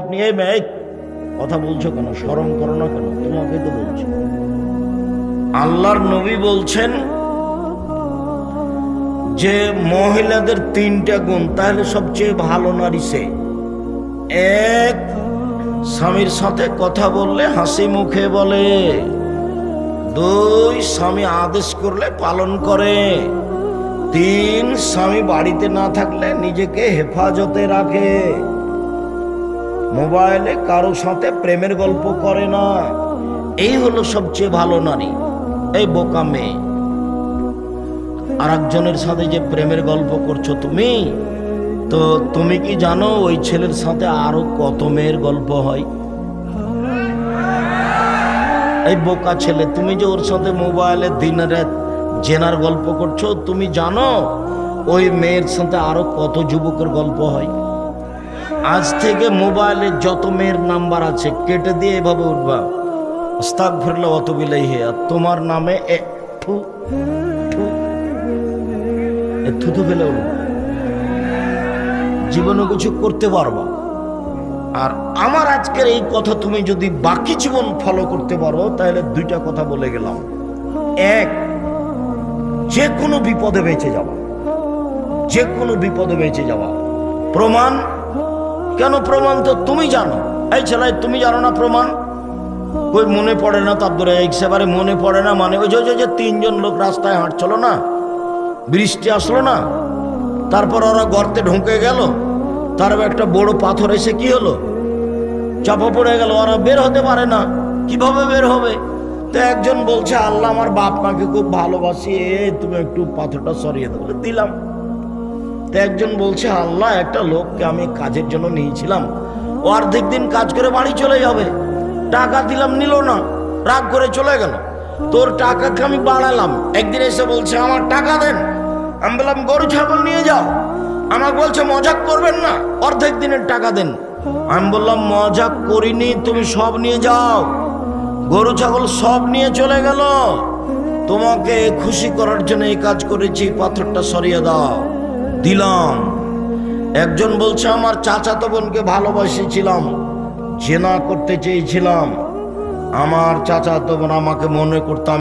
আপনি এই মেয়ে কথা বলছো কেন, শরম করো না কেন, তোমাকে তো বলছো। আল্লাহর নবী বলছেন যে মহিলাদের 3টা গুণ, তাহলে সবচেয়ে ভালো নারী সে। 1, স্বামীর সাথে কথা বললে হাসি মুখে বলে। 2, স্বামী আদেশ করলে পালন করে। 3, স্বামী বাড়িতে না থাকলে নিজেকে হেফাজতে রাখে। মোবাইলে কারো সাথে প্রেমের গল্প করে না। এই হলো সবচেয়ে ভালো নারী। এই বোকা মেয়ে, আর একজনের সাথে যে প্রেমের গল্প করছো তুমি, তো তুমি কি জানো ওই ছেলের সাথে আরো কত মেয়ের গল্প হয়? এই বোকা ছেলে, তুমি যে ওর সাথে মোবাইলে দিন রাত জেনার গল্প করছো, তুমি জানো ওই মেয়ের সাথে আরো কত যুবকের গল্প হয়? আজ থেকে মোবাইলে যত মেয়ের নাম্বার আছে কেটে দিয়ে এভাবে উঠবা, আস্তাগফিরুল্লাহ ওয়া আতুবু ইলাইহি, আর তোমার নামে থুতু ফেলে উঠবা, জীবনে কিছু করতে পারবা। আর আমার আজকের এই কথা তুমি যদি বাকি জীবন ফলো করতে পারো, তাহলে 2টা কথা বলে গেলাম। 1, যে কোনো বিপদে বেঁচে যাওয়া, যে কোনো বিপদে বেঁচে যাওয়া। প্রমাণ কেন? প্রমাণ তো তুমি জানো। এই ছেলে, তুমি জানো না প্রমাণ? কই মনে পড়ে না? তারপরে একেবারে মনে পড়ে না মানে ওই যে 3জন লোক রাস্তায় হাঁটছিল না, বৃষ্টি আসলো না, তারপর ওরা গর্তে ঢুকে গেল, তারপর একটা বড় পাথর এসে কি হলো, চাপা পড়ে গেল, ওরা বের হতে পারে না। কিভাবে বের হবে? তো একজন বলছে, আল্লাহ আমার বাপ মাকে খুব ভালোবাসি, তুমি একটু পাথরটা সরিয়ে দাও। দিলাম। তো একজন বলছে, আল্লাহ একটা লোককে আমি কাজের জন্য নিয়েছিলাম, ও অর্ধেক দিন কাজ করে বাড়ি চলে যাবে, টাকা দিলাম নিল না, রাগ করে চলে গেল। তোর টাকাকে আমি বাড়ালাম, একদিন এসে বলছে আমার টাকা দেন। আমি বললাম গরু ছাগল নিয়ে যাও। আমাকে বলছে মজাক করবেন না, অর্ধেক দিনের টাকা দেন। আমি বললাম মজাক করিনি, তুমি সব নিয়ে যাও। গরু ছাগল সব নিয়ে চলে গেল। তোমাকে খুশি করার জন্য এই কাজ করেছি, পাথরটা সরিয়ে দাও। দিলাম। একজন বলছে আমার চাচাতো বোনকে ভালোবাসেছিলাম, জেনা করতে চেয়েছিলাম, আমার চাচাতো বোন আমাকে মনে করতাম